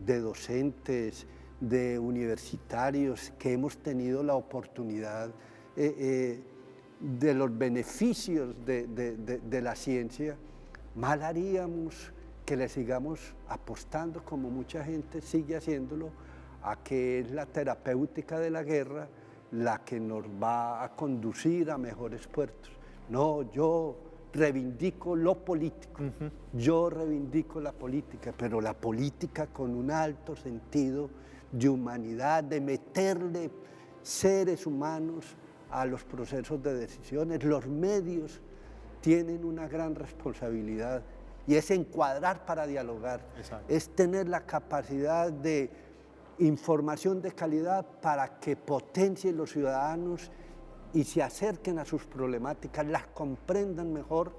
docentes, de universitarios, que hemos tenido la oportunidad de los beneficios de la ciencia, mal haríamos que le sigamos apostando, como mucha gente sigue haciéndolo, a que es la terapéutica de la guerra la que nos va a conducir a mejores puertos. No, yo reivindico lo político, yo reivindico la política, pero la política con un alto sentido de humanidad, de meterle seres humanos a los procesos de decisiones. Los medios tienen una gran responsabilidad y es encuadrar para dialogar, es tener la capacidad de información de calidad para que potencien los ciudadanos y se acerquen a sus problemáticas, las comprendan mejor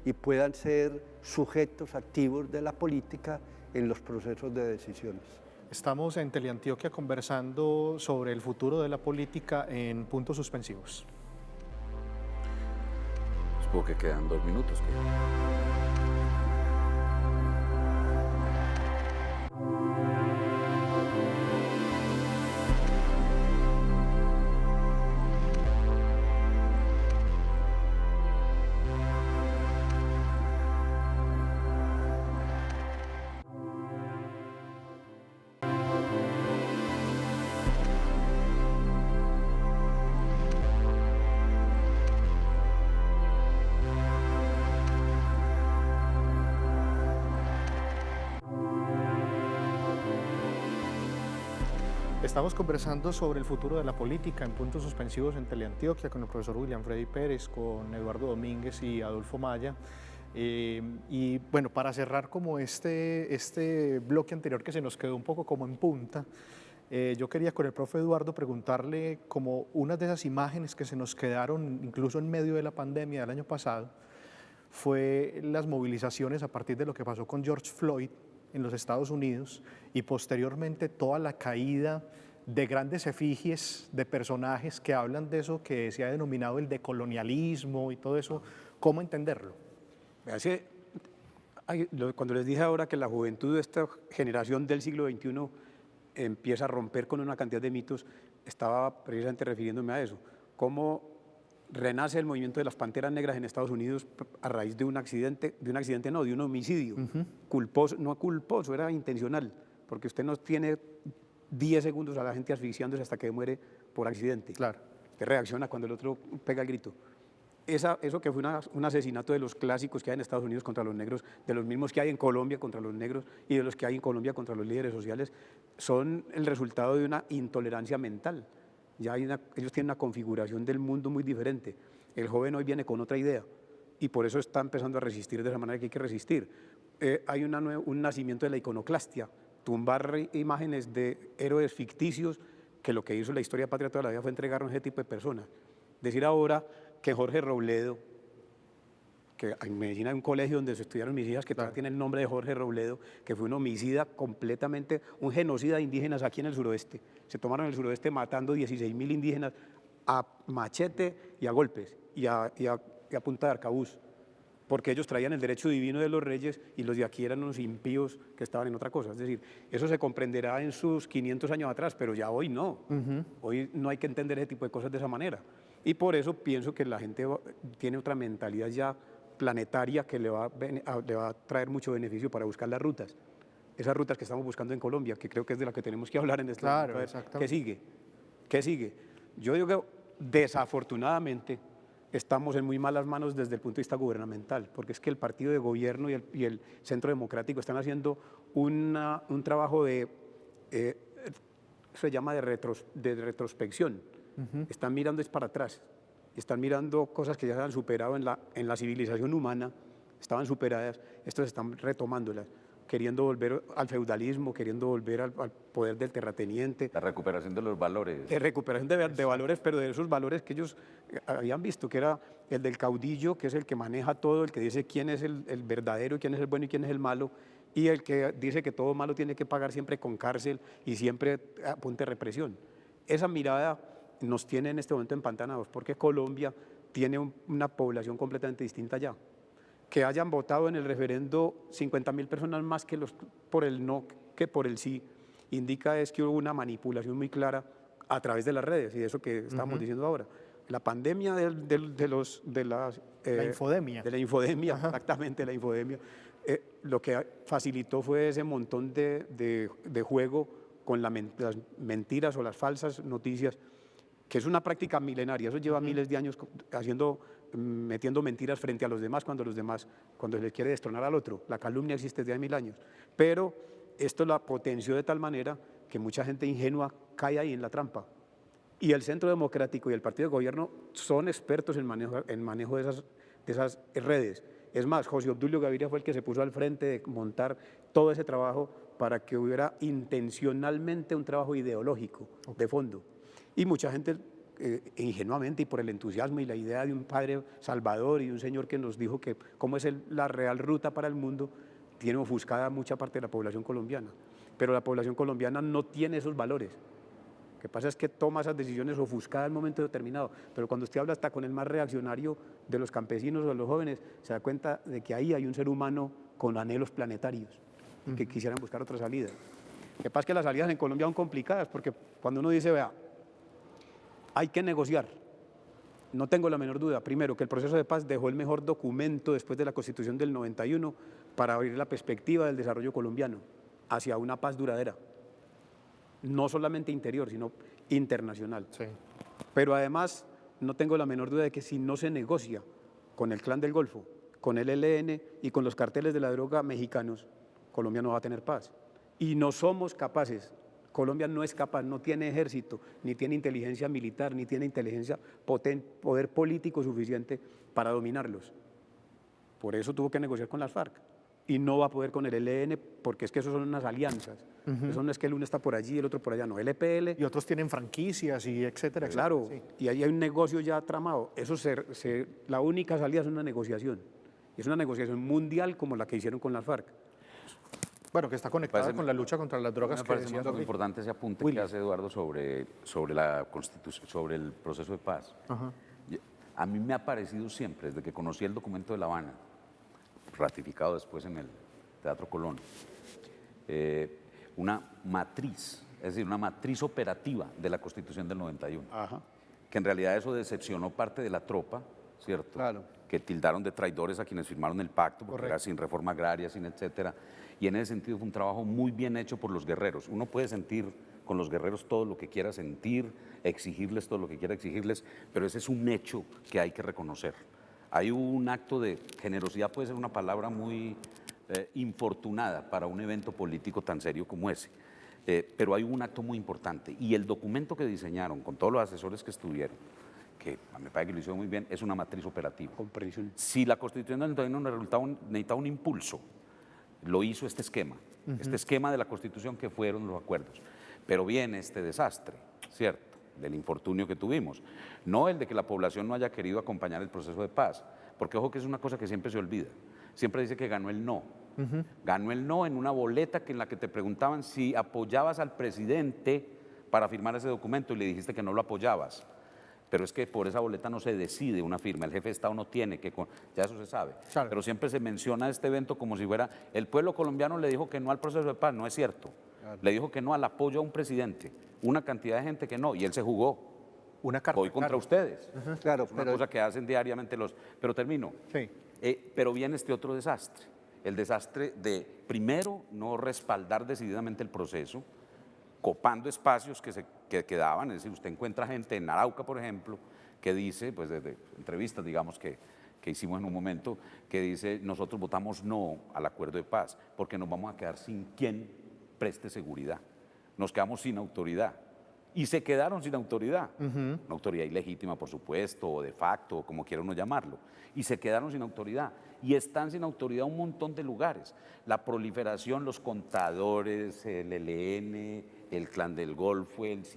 y puedan ser sujetos activos de la política en los procesos de decisiones. Estamos en Teleantioquia conversando sobre el futuro de la política en puntos suspensivos. Supongo que quedan 2 minutos. Estamos conversando sobre el futuro de la política en puntos suspensivos en Teleantioquia con el profesor William Freddy Pérez, con Eduardo Domínguez y Adolfo Maya. Y bueno, para cerrar como este bloque anterior que se nos quedó un poco como en punta, yo quería con el profe Eduardo preguntarle como unas de esas imágenes que se nos quedaron incluso en medio de la pandemia del año pasado, fue las movilizaciones a partir de lo que pasó con George Floyd en los Estados Unidos y posteriormente toda la caída de grandes efigies de personajes que hablan de eso que se ha denominado el decolonialismo y todo eso. ¿Cómo entenderlo? Cuando les dije ahora que la juventud de esta generación del siglo XXI empieza a romper con una cantidad de mitos, estaba precisamente refiriéndome a eso. Cómo renace el movimiento de las Panteras Negras en Estados Unidos a raíz de un accidente no, de un homicidio. Culposo, no culposo, era intencional, porque usted no tiene 10 segundos a la gente asfixiándose hasta que muere por accidente. Claro. Usted reacciona cuando el otro pega el grito. Eso que fue un asesinato de los clásicos que hay en Estados Unidos contra los negros, de los mismos que hay en Colombia contra los negros y de los que hay en Colombia contra los líderes sociales, son el resultado de una intolerancia mental. Ellos tienen una configuración del mundo muy diferente. El joven hoy viene con otra idea y por eso está empezando a resistir de esa manera que hay que resistir. Hay un nacimiento de la iconoclastia, tumbar imágenes de héroes ficticios, que lo que hizo la historia patria toda la vida fue entregarnos a ese tipo de personas. Decir ahora que Jorge Robledo, que en Medellín hay un colegio donde se estudiaron mis hijas que todavía tiene el nombre de Jorge Robledo, que fue un homicida completamente, un genocida de indígenas aquí en el suroeste. Se tomaron el suroeste matando 16.000 indígenas a machete y a golpes y a punta de arcabuz, porque ellos traían el derecho divino de los reyes y los de aquí eran unos impíos que estaban en otra cosa. Es decir, eso se comprenderá en sus 500 años atrás, pero ya hoy no. Hoy no hay que entender ese tipo de cosas de esa manera. Y por eso pienso que la gente tiene otra mentalidad ya planetaria que le va a traer mucho beneficio para buscar las rutas. Esas rutas que estamos buscando en Colombia, que creo que es de la que tenemos que hablar en este momento. Claro, exactamente. ¿Qué sigue? ¿Qué sigue? Yo digo que desafortunadamente estamos en muy malas manos desde el punto de vista gubernamental, porque es que el partido de gobierno y el Centro Democrático están haciendo un trabajo se llama de retrospección. Están mirando es para atrás, están mirando cosas que ya se han superado en la civilización humana, estaban superadas, estos están retomándolas, queriendo volver al feudalismo, queriendo volver al poder del terrateniente. La recuperación de los valores. Recuperación de valores, pero de esos valores que ellos habían visto, que era el del caudillo, que es el que maneja todo, el que dice quién es el verdadero, quién es el bueno y quién es el malo, y el que dice que todo malo tiene que pagar siempre con cárcel y siempre apunte represión. Esa mirada nos tiene en este momento empantanados, porque Colombia tiene una población completamente distinta ya. Que hayan votado en el referendo 50.000 personas más por el no que por el sí, indica es que hubo una manipulación muy clara a través de las redes y de eso que estamos diciendo ahora. La pandemia la infodemia. De la infodemia, exactamente, la infodemia. Lo que facilitó fue ese montón de juego con las mentiras o las falsas noticias, que es una práctica milenaria. Eso lleva miles de años metiendo mentiras frente a los demás cuando se les quiere destronar al otro. La calumnia existe desde hace 1000 años. Pero esto la potenció de tal manera que mucha gente ingenua cae ahí en la trampa. Y el Centro Democrático y el Partido de Gobierno son expertos en manejo de esas redes. Es más, José Obdulio Gaviria fue el que se puso al frente de montar todo ese trabajo para que hubiera intencionalmente un trabajo ideológico de fondo. Y mucha gente ingenuamente y por el entusiasmo y la idea de un padre salvador y de un señor que nos dijo que cómo es la real ruta para el mundo, tiene ofuscada mucha parte de la población colombiana. Pero la población colombiana no tiene esos valores. Lo que pasa es que toma esas decisiones ofuscadas en un momento determinado. Pero cuando usted habla hasta con el más reaccionario de los campesinos o de los jóvenes, se da cuenta de que ahí hay un ser humano con anhelos planetarios que quisieran buscar otra salida. Lo que pasa es que las salidas en Colombia son complicadas porque cuando uno dice, vea, hay que negociar. No tengo la menor duda, primero, que el proceso de paz dejó el mejor documento después de la Constitución del 91 para abrir la perspectiva del desarrollo colombiano hacia una paz duradera, no solamente interior, sino internacional. Sí. Pero además, no tengo la menor duda de que si no se negocia con el Clan del Golfo, con el ELN y con los carteles de la droga mexicanos, Colombia no va a tener paz. Y no somos capaces. Colombia no es capaz, no tiene ejército, ni tiene inteligencia militar, ni tiene poder político suficiente para dominarlos. Por eso tuvo que negociar con las FARC. Y no va a poder con el ELN porque es que eso son unas alianzas. Eso no es que el uno está por allí y el otro por allá, no. El EPL. Y otros tienen franquicias y etcétera, etcétera. Claro, Sí. y ahí hay un negocio ya tramado. La única salida es una negociación. Y es una negociación mundial como la que hicieron con las FARC. Bueno, que está conectada Parece- con la lucha contra las drogas Me que parece decía muy David. importante ese apunte que hace Eduardo sobre la Constitución, sobre el proceso de paz. A mí me ha parecido siempre, desde que conocí el documento de La Habana, ratificado después en el Teatro Colón, una matriz, es decir, una matriz operativa de la Constitución del 91. Que en realidad eso decepcionó parte de la tropa, ¿cierto? Claro. Que tildaron de traidores a quienes firmaron el pacto, porque era sin reforma agraria, sin etcétera. Y en ese sentido fue un trabajo muy bien hecho por los guerreros. Uno puede sentir con los guerreros todo lo que quiera sentir, exigirles todo lo que quiera exigirles, pero ese es un hecho que hay que reconocer. Hay un acto de generosidad, puede ser una palabra muy infortunada para un evento político tan serio como ese. Pero hay un acto muy importante y el documento que diseñaron con todos los asesores que estuvieron, que a mí me parece que lo hicieron muy bien, es una matriz operativa. Comprensión. Si la Constitución del 91 necesitaba un impulso, lo hizo este esquema de la Constitución que fueron los acuerdos. Pero viene este desastre, ¿cierto?, del infortunio que tuvimos. No el de que la población no haya querido acompañar el proceso de paz, porque ojo que es una cosa que siempre se olvida. Siempre dice que ganó el no. Ganó el no en una boleta en la que te preguntaban si apoyabas al presidente para firmar ese documento y le dijiste que no lo apoyabas. Pero es que por esa boleta no se decide una firma, el jefe de Estado no tiene que, ya eso se sabe. Claro. Pero siempre se menciona este evento como si fuera, el pueblo colombiano le dijo que no al proceso de paz, no es cierto. Le dijo que no al apoyo a un presidente, una cantidad de gente que no, y él se jugó. Una carta. Voy contra claro. ustedes. Claro, Es una pero cosa que hacen diariamente los... Pero termino. Sí. Pero viene este otro desastre, el desastre de, primero, no respaldar decididamente el proceso, copando espacios que quedaban, es decir, usted encuentra gente en Arauca, por ejemplo, que dice, pues desde entrevistas, digamos, que hicimos en un momento, que dice, nosotros votamos no al acuerdo de paz, porque nos vamos a quedar sin quien preste seguridad, nos quedamos sin autoridad. Y se quedaron sin autoridad, una autoridad ilegítima, por supuesto, o de facto, o como quiera uno llamarlo, y se quedaron sin autoridad, y están sin autoridad un montón de lugares. La proliferación, los contadores, el ELN, el Clan del Golfo, es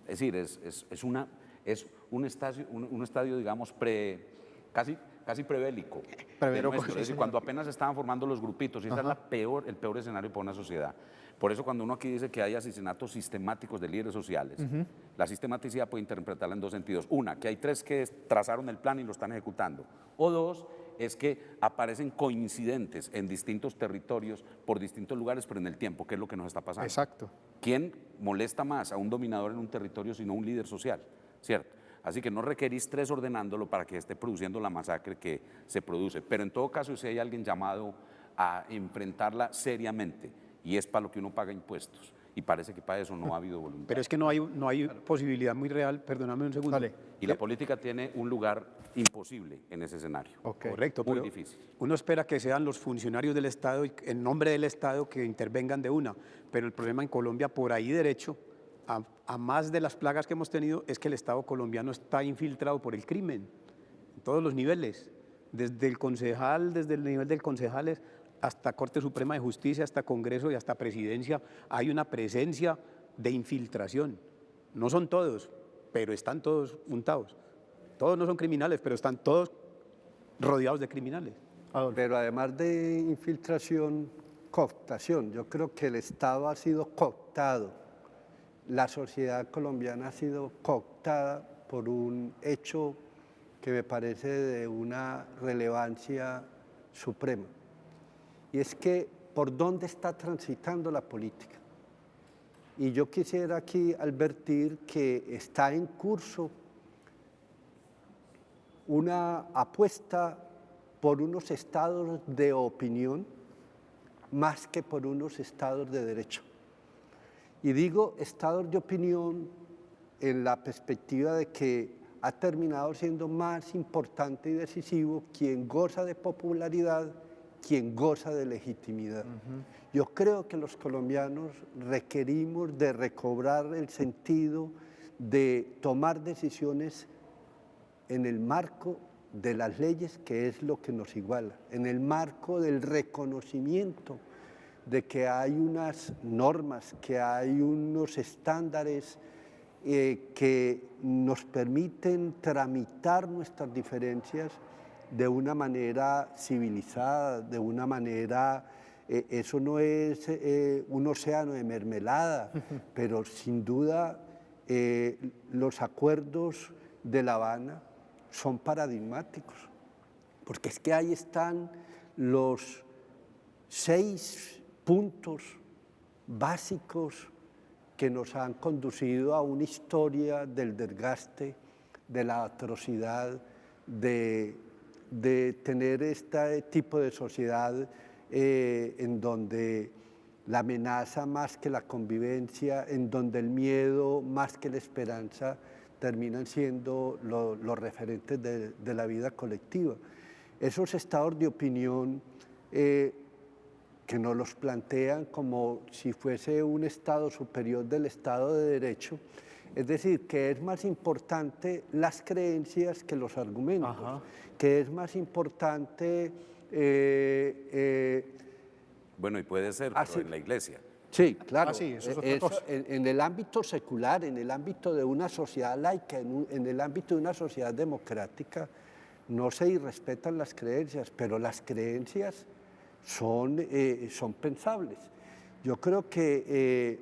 decir, es un estadio, digamos, casi prebélico. Preberócraco, Es decir, cuando apenas estaban formando los grupitos, y ese es el peor escenario para una sociedad. Por eso cuando uno aquí dice que hay asesinatos sistemáticos de líderes sociales, la sistematicidad puede interpretarla en dos sentidos. Una, que hay tres que trazaron el plan y lo están ejecutando. O dos, es que aparecen coincidentes en distintos territorios, por distintos lugares, pero en el tiempo, que es lo que nos está pasando. Exacto. ¿Quién molesta más a un dominador en un territorio sino un líder social? ¿Cierto? Así que no requerís tres ordenándolo para que esté produciendo la masacre que se produce. Pero en todo caso, si hay alguien llamado a enfrentarla seriamente, y es para lo que uno paga impuestos, y parece que para eso no ha habido voluntad. Pero es que no hay posibilidad muy real, perdóname un segundo. Dale. Y la política tiene un lugar imposible en ese escenario. Ok. Correcto, Muy pero difícil. uno espera que sean los funcionarios del Estado, en nombre del Estado, que intervengan de una. Pero el problema en Colombia, por ahí derecho, a más de las plagas que hemos tenido, es que el Estado colombiano está infiltrado por el crimen, en todos los niveles, desde el concejal, desde el nivel del concejales, hasta Corte Suprema de Justicia, hasta Congreso y hasta Presidencia, hay una presencia de infiltración. No son todos, pero están todos juntados. Todos no son criminales, pero están todos rodeados de criminales. Pero además de infiltración, cooptación. Yo creo que el Estado ha sido cooptado. La sociedad colombiana ha sido cooptada por un hecho que me parece de una relevancia suprema. Y es que por dónde está transitando la política. Y yo quisiera aquí advertir que está en curso una apuesta por unos estados de opinión más que por unos estados de derecho. Y digo estados de opinión en la perspectiva de que ha terminado siendo más importante y decisivo quien goza de popularidad, quien goza de legitimidad. Yo creo que los colombianos requerimos de recobrar el sentido de tomar decisiones en el marco de las leyes, que es lo que nos iguala, en el marco del reconocimiento de que hay unas normas, que hay unos estándares que nos permiten tramitar nuestras diferencias de una manera civilizada, de una manera, eso no es un océano de mermelada, pero sin duda los acuerdos de La Habana son paradigmáticos, porque es que ahí están los 6 puntos básicos que nos han conducido a una historia del desgaste, de la atrocidad, de tener este tipo de sociedad en donde la amenaza más que la convivencia, en donde el miedo más que la esperanza terminan siendo los referentes de la vida colectiva. Esos estados de opinión que nos los plantean como si fuese un estado superior del Estado de Derecho, es decir, que es más importante las creencias que los argumentos, que es más importante... bueno, y puede ser, pero en la iglesia. Sí, claro. Sí, eso es otra cosa. En el ámbito secular, en el ámbito de una sociedad laica, en el ámbito de una sociedad democrática, no se irrespetan las creencias, pero las creencias son pensables. Yo creo que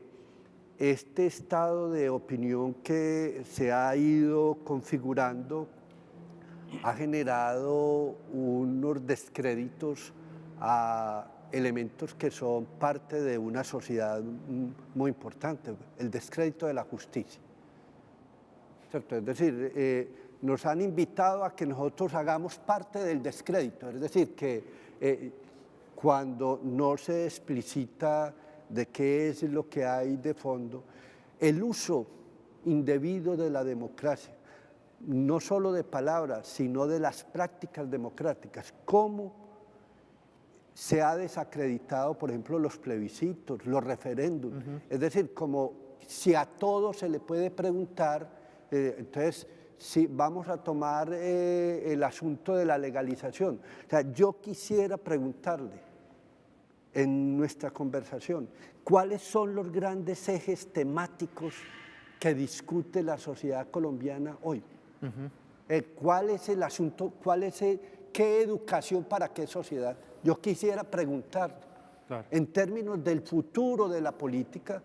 este estado de opinión que se ha ido configurando ha generado unos descréditos a elementos que son parte de una sociedad muy importante, el descrédito de la justicia, ¿cierto? Es decir, nos han invitado a que nosotros hagamos parte del descrédito, es decir, que cuando no se explicita de qué es lo que hay de fondo, el uso indebido de la democracia, no solo de palabras, sino de las prácticas democráticas, cómo se ha desacreditado, por ejemplo, los plebiscitos, los referéndums, es decir, como si a todo se le puede preguntar, entonces, si vamos a tomar el asunto de la legalización. O sea, yo quisiera preguntarle en nuestra conversación, ¿cuáles son los grandes ejes temáticos que discute la sociedad colombiana hoy? ¿Cuál es el asunto? ¿Qué educación para qué sociedad? Yo quisiera preguntar, en términos del futuro de la política,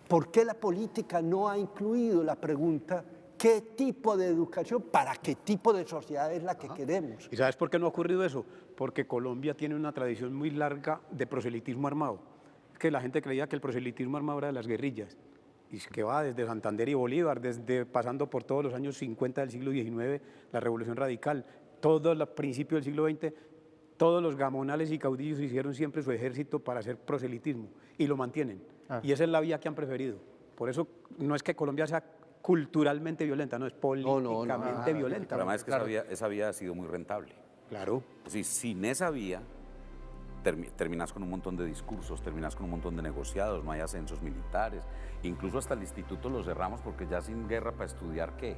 ¿por qué la política no ha incluido la pregunta qué tipo de educación, para qué tipo de sociedad es la que queremos? ¿Y sabes por qué no ha ocurrido eso? Porque Colombia tiene una tradición muy larga de proselitismo armado. Es que la gente creía que el proselitismo armado era de las guerrillas, y que va desde Santander y Bolívar, pasando por todos los años 50 del siglo XIX, la Revolución Radical, todo el principio del siglo XX, todos los gamonales y caudillos hicieron siempre su ejército para hacer proselitismo, y lo mantienen. Y esa es la vía que han preferido. Por eso no es que Colombia sea culturalmente violenta, no, es políticamente violenta. Pero además es que esa vía ha sido muy rentable. Claro. Sí, sin esa vía terminas con un montón de discursos, terminas con un montón de negociados, no hay ascensos militares, incluso hasta el instituto lo cerramos porque ya sin guerra para estudiar qué.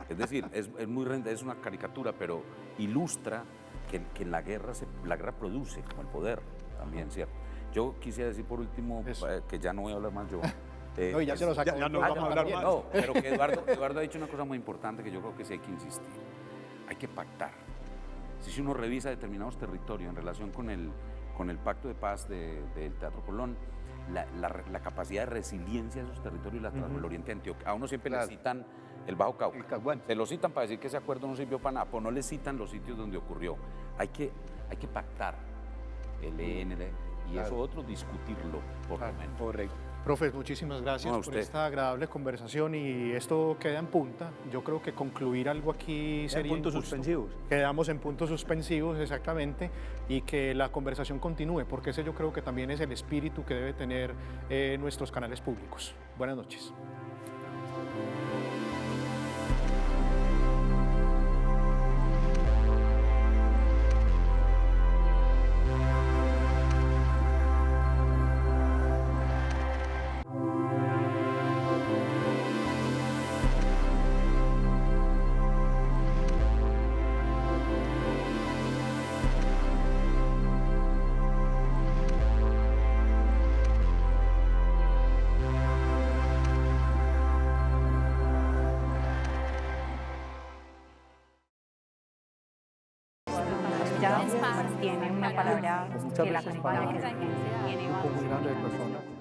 Es decir, es una caricatura, pero ilustra que la guerra produce, como el poder también, ¿cierto? Yo quisiera decir por último, que ya no voy a hablar más yo. No, y ya se nos acabó. Ya no vamos a hablar más. No, pero que Eduardo ha dicho una cosa muy importante que yo creo que sí hay que insistir. Hay que pactar. Si uno revisa determinados territorios en relación con el pacto de paz del Teatro Colón, la capacidad de resiliencia de esos territorios, el Oriente Antioquia, a uno siempre le citan el Bajo Cauca. Se lo citan para decir que ese acuerdo no sirvió para nada, pero no le citan los sitios donde ocurrió. Hay que pactar el ENL y eso otro discutirlo, por lo menos. Correcto. Profes, muchísimas gracias por esta agradable conversación y esto queda en punta. Yo creo que concluir algo aquí sería puntos injusto. suspensivos. Quedamos en puntos suspensivos, exactamente, y que la conversación continúe, porque ese yo creo que también es el espíritu que debe tener nuestros canales públicos. Buenas noches. pues tiene una palabra muchas que la veces acompaña, para que un tiene grupo muy grande de personas.